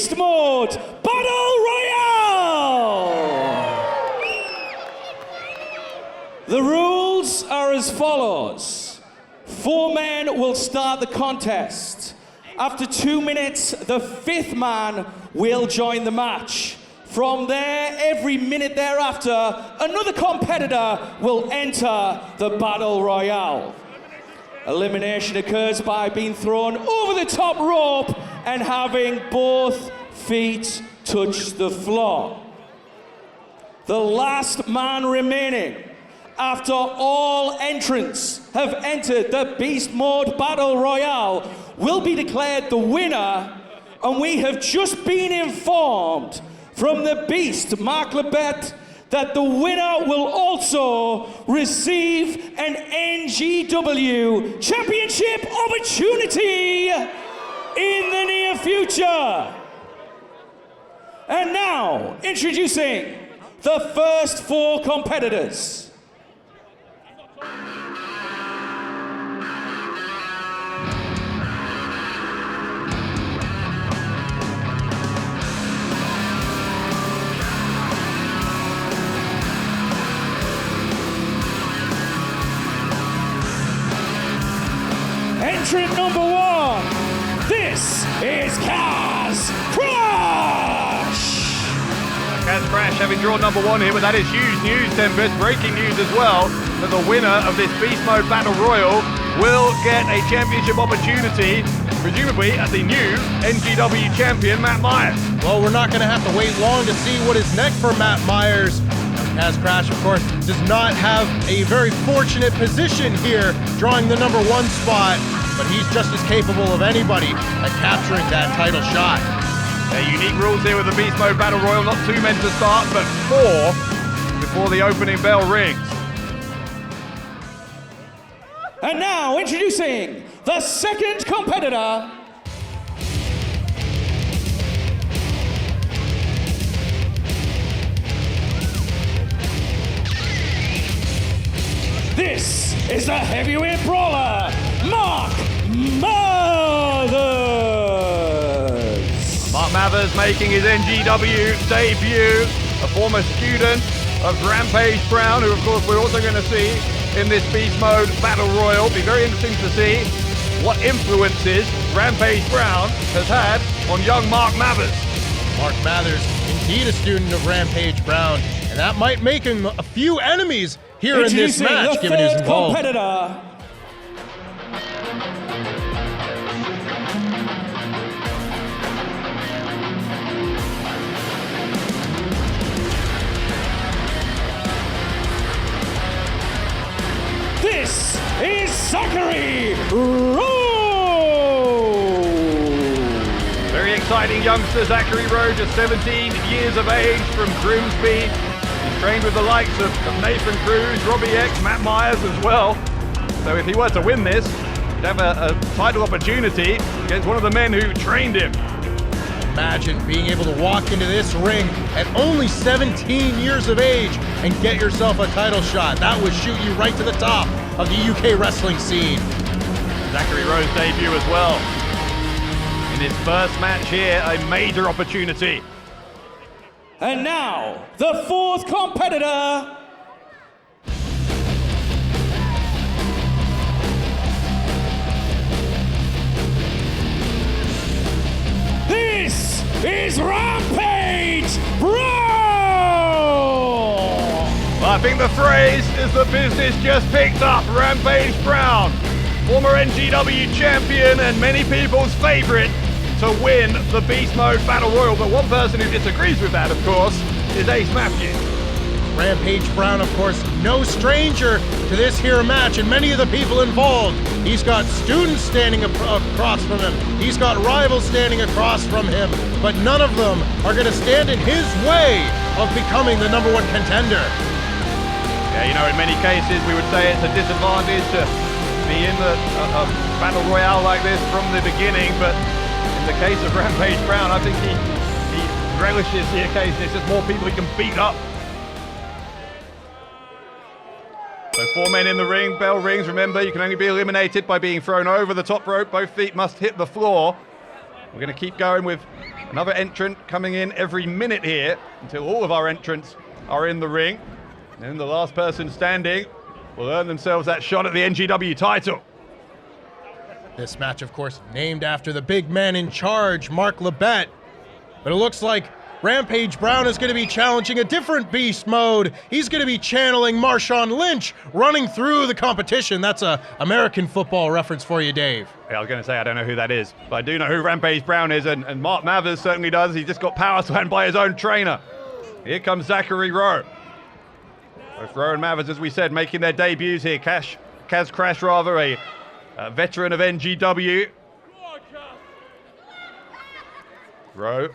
Beast Mode Battle Royale! The rules are as follows. 4 men will start the contest. After 2 minutes, the 5th man will join the match. From there, every minute thereafter, another competitor will enter the Battle Royale. Elimination occurs by being thrown over the top rope and having both feet touch the floor. The last man remaining, after all entrants have entered the Beast Mode Battle Royale, will be declared the winner, and we have just been informed from the Beast, Mark Labbett, that the winner will also receive an NGW championship opportunity in the near future. And now, introducing the first 4 competitors. Entrant number 1, this is Kaz Crash! Kaz Crash having drawn number 1 here, but that is huge news, Tempest. Breaking news as well, that the winner of this Beast Mode Battle Royal will get a championship opportunity, presumably at the new NGW champion, Matt Myers. Well, we're not going to have to wait long to see what is next for Matt Myers. Kaz Crash, of course, does not have a very fortunate position here, drawing the number 1 spot, but he's just as capable of anybody at capturing that title shot. Unique rules here with the Beast Mode Battle Royal, not 2 men to start, but 4 before the opening bell rings. And now, introducing the second competitor. This is the heavyweight brawler, Mark Mathers. Mark Mathers making his NGW debut, a former student of Rampage Brown, who of course we're also going to see in this Beast Mode Battle Royal. Be very interesting to see what influences Rampage Brown has had on young Mark Mathers. Mark Mathers, indeed a student of Rampage Brown, and that might make him a few enemies here in this match, given his involvement. Competitor. This is Zachary Rowe. Very exciting youngster, Zachary Rowe, just 17 years of age from Grimsby. He's trained with the likes of Nathan Cruz, Robbie X, Matt Myers as well. So if he were to win this, he'd have a title opportunity against one of the men who trained him. Imagine being able to walk into this ring at only 17 years of age and get yourself a title shot. That would shoot you right to the top of the UK wrestling scene. Zachary Rowe's debut as well. In his first match here, a major opportunity. And now, the 4th competitor. This is Rampage Brown! Well, I think the phrase is the business just picked up. Rampage Brown, former NGW champion and many people's favorite to win the Beast Mode Battle Royal. But one person who disagrees with that, of course, is Ace Matthews. Rampage Brown, of course, no stranger to this here match and many of the people involved. He's got students standing across from him. He's got rivals standing across from him, but none of them are going to stand in his way of becoming the number 1 contender. Yeah, you know, in many cases we would say it's a disadvantage to be in a Battle Royale like this from the beginning, but in the case of Rampage Brown, I think he relishes the occasion. It's just more people he can beat up. So 4 men in the ring, bell rings. Remember, you can only be eliminated by being thrown over the top rope. Both feet must hit the floor. We're going to keep going with Another entrant coming in every minute here until all of our entrants are in the ring. And the last person standing will earn themselves that shot at the NGW title. This match, of course, named after the big man in charge, Mark Labbett. But it looks like Rampage Brown is going to be challenging a different beast mode. He's going to be channeling Marshawn Lynch, running through the competition. That's a American football reference for you, Dave. Yeah, I was going to say I don't know who that is, but I do know who Rampage Brown is, and Mark Mathers certainly does. He just got power slammed by his own trainer. Here comes Zachary Rowe. Both Rowe and Mathers, as we said, making their debuts here. Kaz Crash, rather, a veteran of NGW. Rowe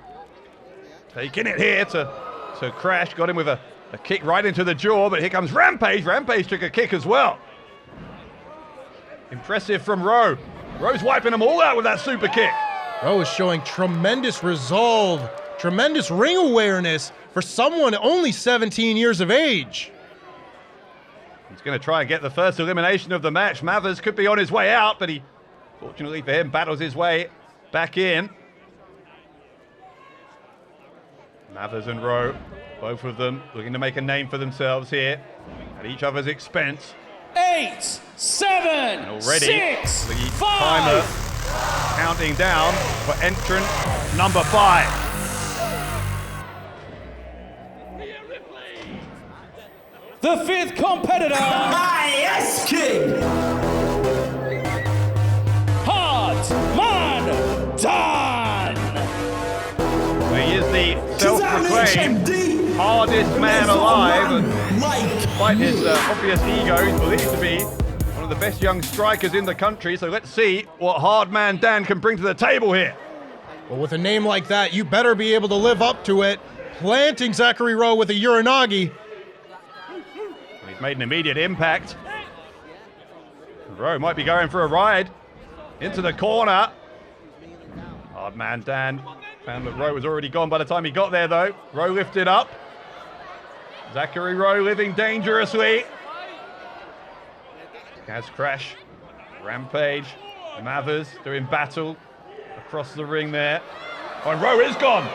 taking it here to Crash. Got him with a kick right into the jaw, but here comes Rampage. Rampage took a kick as well. Impressive from Rowe. Rowe's wiping them all out with that super kick. Rowe is showing tremendous resolve, tremendous ring awareness for someone only 17 years of age. He's going to try and get the first elimination of the match. Mathers could be on his way out, but he, fortunately for him, battles his way back in. Mathers and Rowe, both of them looking to make a name for themselves here at each other's expense. 8, 7, And already 6, the 5. timer counting down for entrant number 5. The 5th competitor, Yes, King! Hard Man Dan. He is the self-proclaimed hardest man alive, and despite his obvious ego, he's believed to be one of the best young strikers in the country. So let's see what Hard Man Dan can bring to the table here. Well, with a name like that, you better be able to live up to it. Planting Zachary Rowe with a Uranagi. He's made an immediate impact. Rowe might be going for a ride into the corner. Hard Man Dan found that Rowe was already gone by the time he got there, though. Rowe lifted up. Zachary Rowe living dangerously. Kaz Crash, Rampage, Mathers doing battle across the ring there. Oh, and Rowe is gone.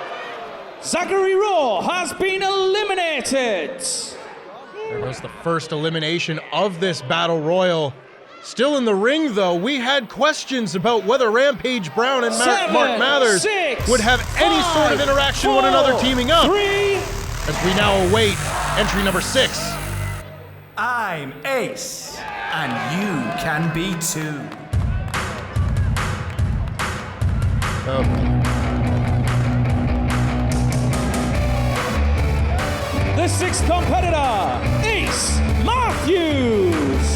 Zachary Rowe has been eliminated. There goes the first elimination of this battle royal. Still in the ring, though, we had questions about whether Rampage Brown and Mark Mathers 6, would have any sort of 5, interaction 4, with one another teaming up. 3. As we now await entry number 6. I'm Ace, and you can be too. The 6th competitor, Ace Matthews.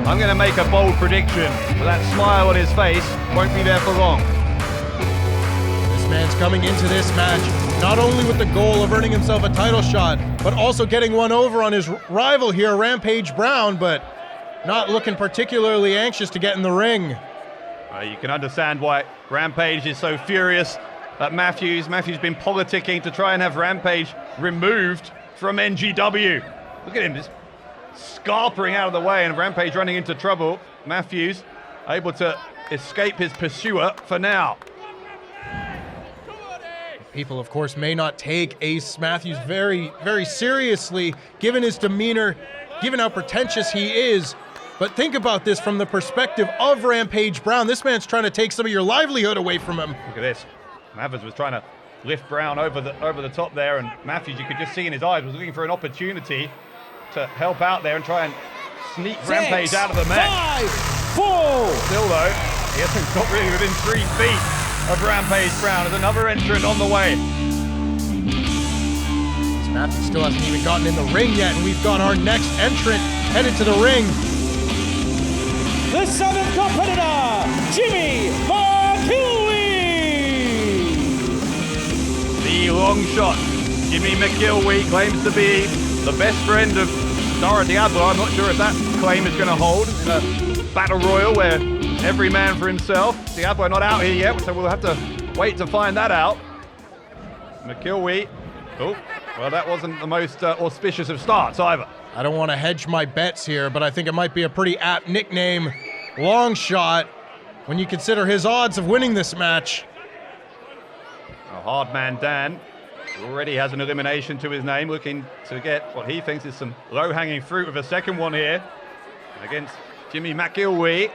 I'm going to make a bold prediction, but that smile on his face won't be there for long. This man's coming into this match not only with the goal of earning himself a title shot, but also getting one over on his rival here, Rampage Brown, but not looking particularly anxious to get in the ring. You can understand why Rampage is so furious at Matthews. Matthews been politicking to try and have Rampage removed from NGW. Look at him just scarpering out of the way, and Rampage running into trouble. Matthews able to escape his pursuer for now. People, of course, may not take Ace Matthews very, very seriously, given his demeanor, given how pretentious he is. But think about this from the perspective of Rampage Brown. This man's trying to take some of your livelihood away from him. Look at this. Mathers was trying to lift Brown over the top there, and Matthews, you could just see in his eyes, was looking for an opportunity to help out there and try and sneak 6, Rampage out of the match. 5, 4. Still though, he hasn't got really within 3 feet of Rampage Brown. There's another entrant on the way. Matthews still hasn't even gotten in the ring yet, and we've got our next entrant headed to the ring. The 7th competitor, Jimmy McKilwee. The long shot. Jimmy McKilwee claims to be the best friend of Dara Diablo. I'm not sure if that claim is going to hold in a battle royal where every man for himself. Diablo not out here yet, so we'll have to wait to find that out. McKilwee. Oh, well, that wasn't the most auspicious of starts either. I don't want to hedge my bets here, but I think it might be a pretty apt nickname, Long Shot, when you consider his odds of winning this match. Oh, Hard Man Dan already has an elimination to his name, looking to get what he thinks is some low-hanging fruit with a second one here against Jimmy McIlwee.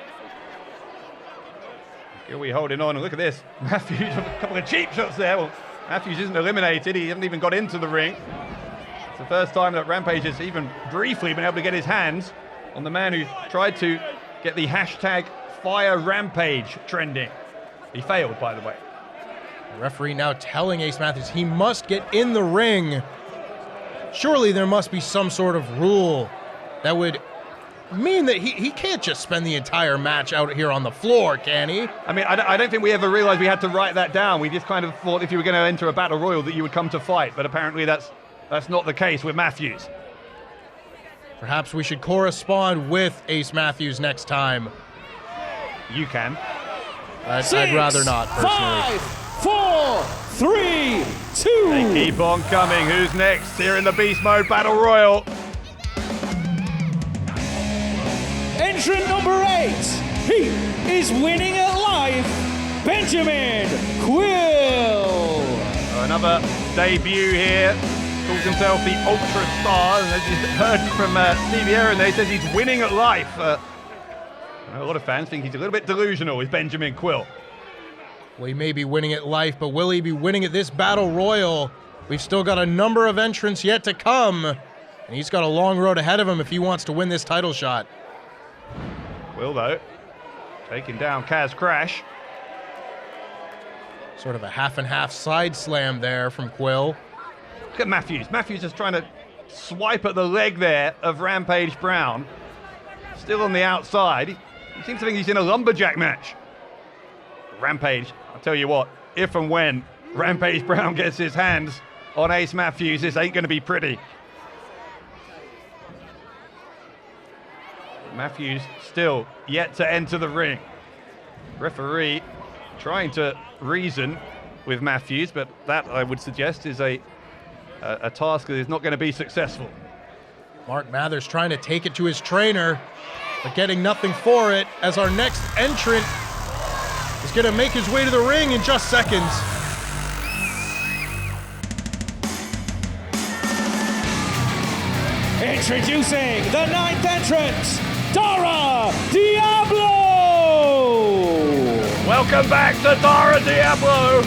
McIlwee holding on, and look at this. Matthews, a couple of cheap shots there. Well, Matthews isn't eliminated. He hasn't even got into the ring. It's the first time that Rampage has even briefly been able to get his hands on the man who tried to get the hashtag Fire Rampage trending. He failed, by the way. The referee now telling Ace Matthews he must get in the ring. Surely there must be some sort of rule that would mean that he can't just spend the entire match out here on the floor, can he? I mean, I don't think we ever realized we had to write that down. We just kind of thought if you were going to enter a battle royal that you would come to fight, but apparently that's not the case with Matthews. Perhaps we should correspond with Ace Matthews next time. You can. I'd rather not, personally. 5, 4, 3, 2. They keep on coming. Who's next here in the Beast Mode Battle Royal? Entrant number 8. He is winning at life. Benjamin Quill. Another debut here. Calls himself the Ultra Star. And as you heard from Stevie Aaron, they said he's winning at life. A lot of fans think he's a little bit delusional with Benjamin Quill. Well, he may be winning at life, but will he be winning at this Battle Royal? We've still got a number of entrants yet to come, and he's got a long road ahead of him if he wants to win this title shot. Quill, though, taking down Kaz Crash. Sort of a half-and-half side slam there from Quill. Look at Matthews. Matthews is trying to swipe at the leg there of Rampage Brown. Still on the outside. He seems to think he's in a lumberjack match. Rampage, I'll tell you what, if and when Rampage Brown gets his hands on Ace Matthews, this ain't going to be pretty. Matthews still yet to enter the ring. Referee trying to reason with Matthews, but that, I would suggest, is a task that is not going to be successful. Mark Mathers trying to take it to his trainer, but getting nothing for it, as our next entrant is going to make his way to the ring in just seconds. Introducing the 9th entrant, Dara Diablo! Welcome back to Dara Diablo.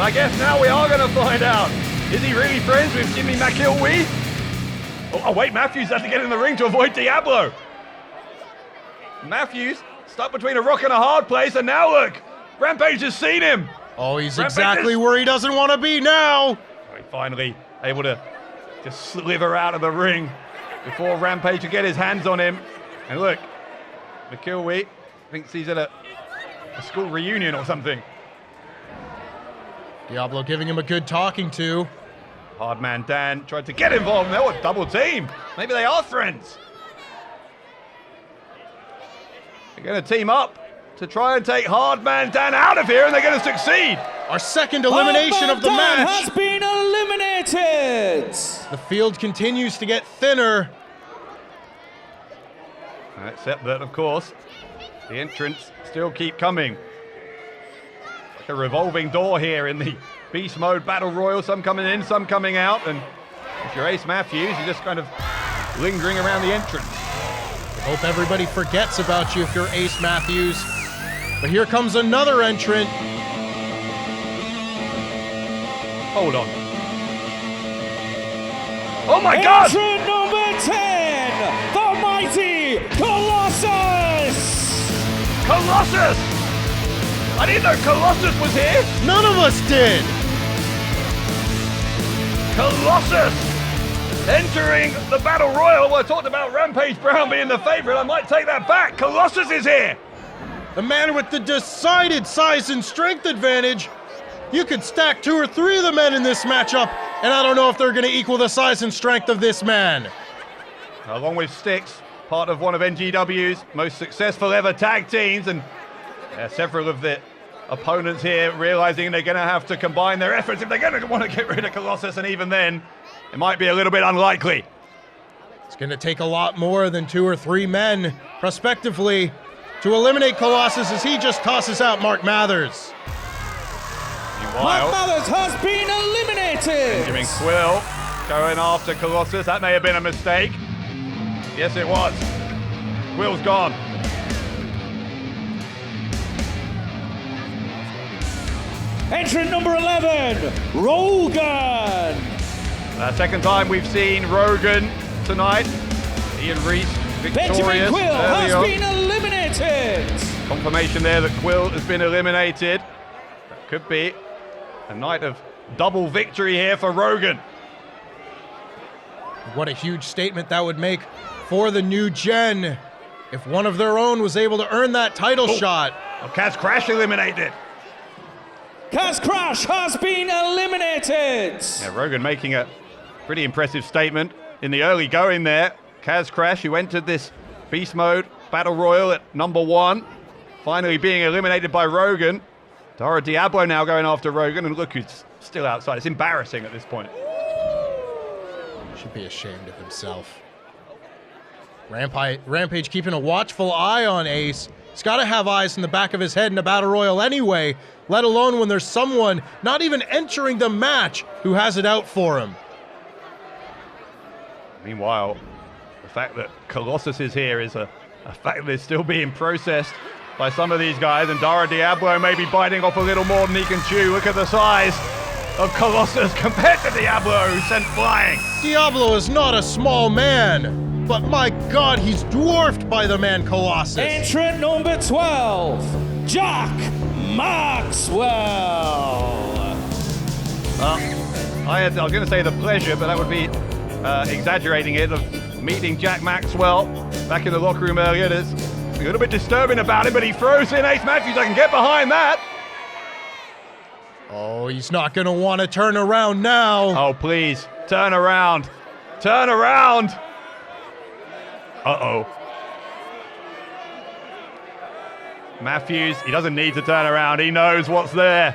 I guess now we are going to find out. Is he really friends with Jimmy McIlwee? Oh wait, Matthews has to get in the ring to avoid Diablo. Matthews stuck between a rock and a hard place, and now look, Rampage has seen him. Oh, he's exactly where he doesn't want to be now. Finally able to just slither out of the ring before Rampage can get his hands on him. And look, McIlwee thinks he's at a school reunion or something. Diablo giving him a good talking to. Hard Man Dan tried to get involved. They're a double team. Maybe they are friends. They're going to team up to try and take Hard Man Dan out of here, and they're going to succeed. Our second elimination of the match has been eliminated. The field continues to get thinner. Except that, of course, the entrants still keep coming. Like a revolving door here in the Beast Mode Battle Royal. Some coming in, some coming out. And if you're Ace Matthews, you're just kind of lingering around the entrance. I hope everybody forgets about you if you're Ace Matthews. But here comes another entrant. Hold on. Oh my God! Entrant number 10, the mighty Colossus! Colossus! I didn't know Colossus was here! None of us did! Colossus! Entering the Battle Royal. Well, I talked about Rampage Brown being the favorite. I might take that back. Colossus is here! The man with the decided size and strength advantage. You could stack 2 or 3 of the men in this matchup, and I don't know if they're going to equal the size and strength of this man. Along with Styx, part of one of NGW's most successful ever tag teams, and several of the opponents here realizing they're going to have to combine their efforts if they're going to want to get rid of Colossus, and even then, it might be a little bit unlikely. It's going to take a lot more than 2 or 3 men, prospectively, to eliminate Colossus as he just tosses out Mark Mathers. He Meanwhile, Mathers has been eliminated. Benjamin Quill going after Colossus. That may have been a mistake. Yes, it was. Quill's gone. Entrant number 11, Rogan. Second time we've seen Rogan tonight. Ian Reese victorious. Benjamin Quill has early been eliminated. Confirmation there that Quill has been eliminated. That could be a night of double victory here for Rogan. What a huge statement that would make for the new gen if one of their own was able to earn that title shot. Oh, Kaz Crash eliminated. Kaz Crash has been eliminated. Yeah, Rogan making a pretty impressive statement in the early going there. Kaz Crash, who entered this Beast Mode Battle Royal at number 1, finally being eliminated by Rogan. Dara Diablo now going after Rogan, and look who's still outside. It's embarrassing at this point. Should be ashamed of himself. Rampage keeping a watchful eye on Ace. He's got to have eyes in the back of his head in a Battle Royal anyway, let alone when there's someone not even entering the match who has it out for him. Meanwhile, the fact that Colossus is here is a fact that is still being processed by some of these guys, and Dara Diablo may be biting off a little more than he can chew. Look at the size of Colossus compared to Diablo, who's sent flying. Diablo is not a small man, but my God, he's dwarfed by the man Colossus. Entrant number 12, Jack Maxwell. I was going to say the pleasure, but that would be exaggerating it, of meeting Jack Maxwell back in the locker room earlier. There's a little bit disturbing about it, but he throws in Ace Matthews. I can get behind that. Oh, he's not going to want to turn around now. Oh, please, turn around. Turn around. Uh-oh. Matthews, he doesn't need to turn around. He knows what's there.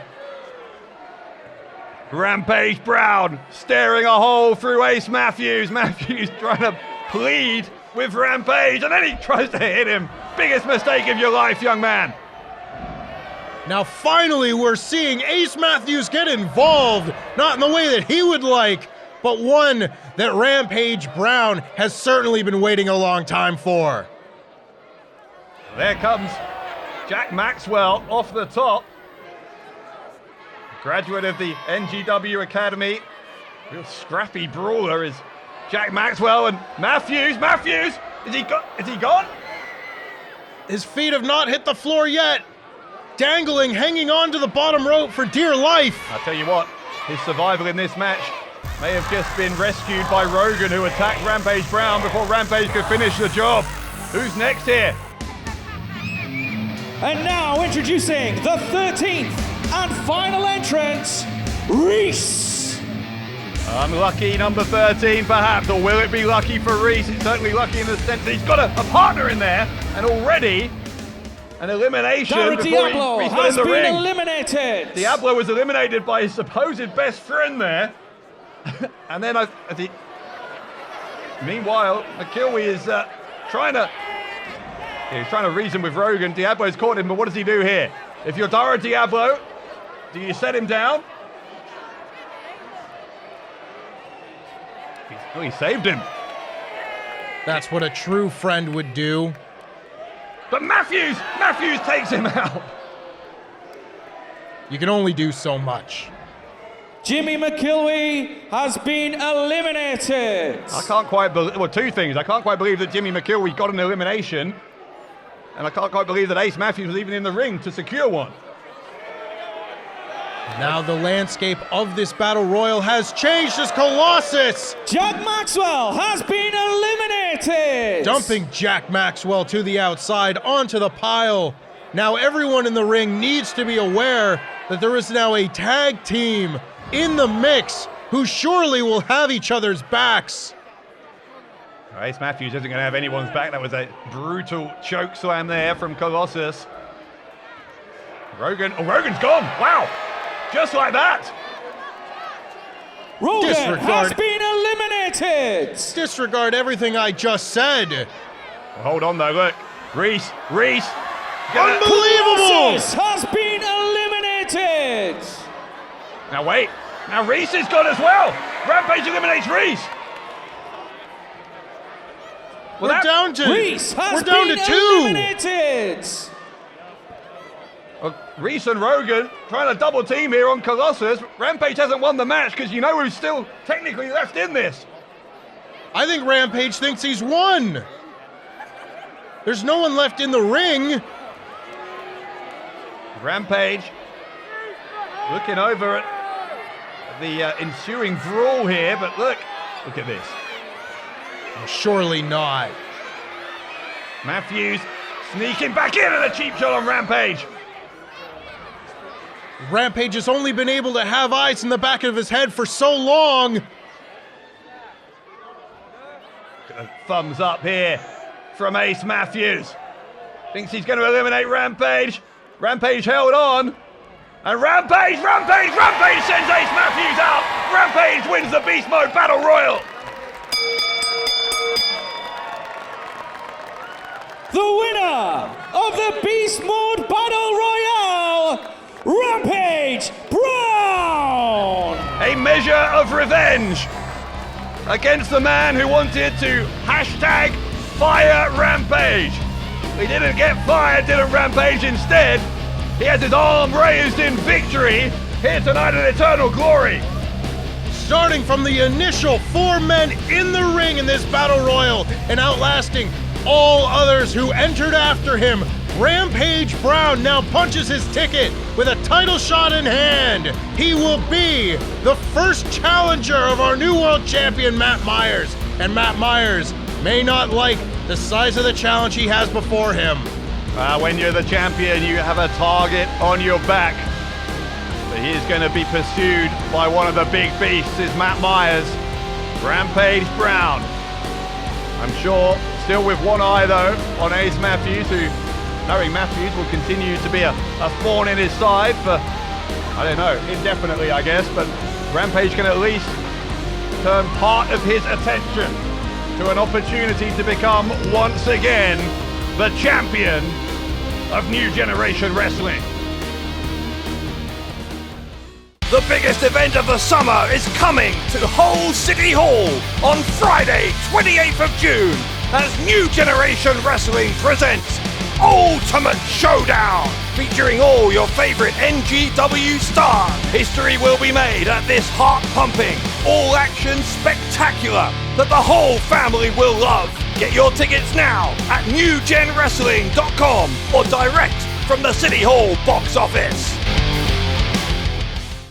Rampage Brown staring a hole through Ace Matthews. Matthews trying to plead with Rampage, and then he tries to hit him. Biggest mistake of your life, young man. Now finally we're seeing Ace Matthews get involved, not in the way that he would like, but one that Rampage Brown has certainly been waiting a long time for. There comes Jack Maxwell off the top. Graduate of the NGW Academy. Real scrappy brawler is Jack Maxwell, and Matthews, is he gone? His feet have not hit the floor yet. Dangling, hanging on to the bottom rope for dear life. I'll tell you what, his survival in this match may have just been rescued by Rogan, who attacked Rampage Brown before Rampage could finish the job. Who's next here? And now introducing the 13th and final entrant, Reese. Unlucky number 13 perhaps, or will it be lucky for Reese? It's certainly lucky in the sense that he's got a partner in there, and already an elimination Dara before Diablo he's got has in the been ring. eliminated. Diablo was eliminated by his supposed best friend there. And then meanwhile, McKilwee is trying to reason with Rogan. Diablo's caught him, but what does he do here? If you're Dara Diablo, do you set him down? He saved him. That's what a true friend would do. But Matthews takes him out. You can only do so much. Jimmy McKilwee has been eliminated. I can't quite believe, well, two things. I can't quite believe that Jimmy McKilwee got an elimination, and I can't quite believe that Ace Matthews was even in the ring to secure one. Now the landscape of this battle royal has changed as Colossus, Jack Maxwell has been eliminated. dumping Jack Maxwell to the outside onto the pile. Now everyone in the ring needs to be aware that there is now a tag team in the mix who surely will have each other's backs. Ace Matthews isn't going to have anyone's back. That was a brutal choke slam there from Colossus. Rogan's gone. Wow. Just like that. Rogan Disregard. has been eliminated. Disregard everything I just said. Well, hold on though, look. Reese. Unbelievable! Colossus has been eliminated. Now wait. Now Reese is gone as well. Rampage eliminates Reese. Well, We're down to Reese has we're down been to 2. eliminated. Well, Reese and Rogan trying to double team here on Colossus. Rampage hasn't won the match because you know who's still technically left in this. I think Rampage thinks he's won. There's no one left in the ring. Rampage looking over at the ensuing brawl here, but look at this. Surely not. Matthews sneaking back in and a cheap shot on Rampage. Rampage has only been able to have ice in the back of his head for so long. A thumbs up here from Ace Matthews. Thinks he's going to eliminate Rampage. Rampage held on. And Rampage sends Ace Matthews out. Rampage wins the Beast Mode Battle Royal. The winner of the Beast Mode Battle Royale, Rampage Brown! A measure of revenge against the man who wanted to hashtag fire Rampage. He didn't get fired, didn't Rampage instead. He has his arm raised in victory here tonight in eternal glory. Starting from the initial 4 men in the ring in this battle royal and outlasting all others who entered after him, Rampage Brown now punches his ticket with a title shot in hand. He will be the first challenger of our new world champion, Matt Myers. And Matt Myers may not like the size of the challenge he has before him. When you're the champion, you have a target on your back. But he is going to be pursued by one of the big beasts, is Matt Myers. Rampage Brown. I'm sure still with one eye though on Ace Matthews, who, knowing Matthews, will continue to be a thorn in his side for, I don't know, indefinitely I guess, but Rampage can at least turn part of his attention to an opportunity to become once again the champion of New Generation Wrestling. The biggest event of the summer is coming to Hull City Hall on Friday, 28th of June, as New Generation Wrestling presents Ultimate Showdown, featuring all your favorite NGW stars. History will be made at this heart-pumping, all-action spectacular that the whole family will love. Get your tickets now at newgenwrestling.com or direct from the City Hall box office.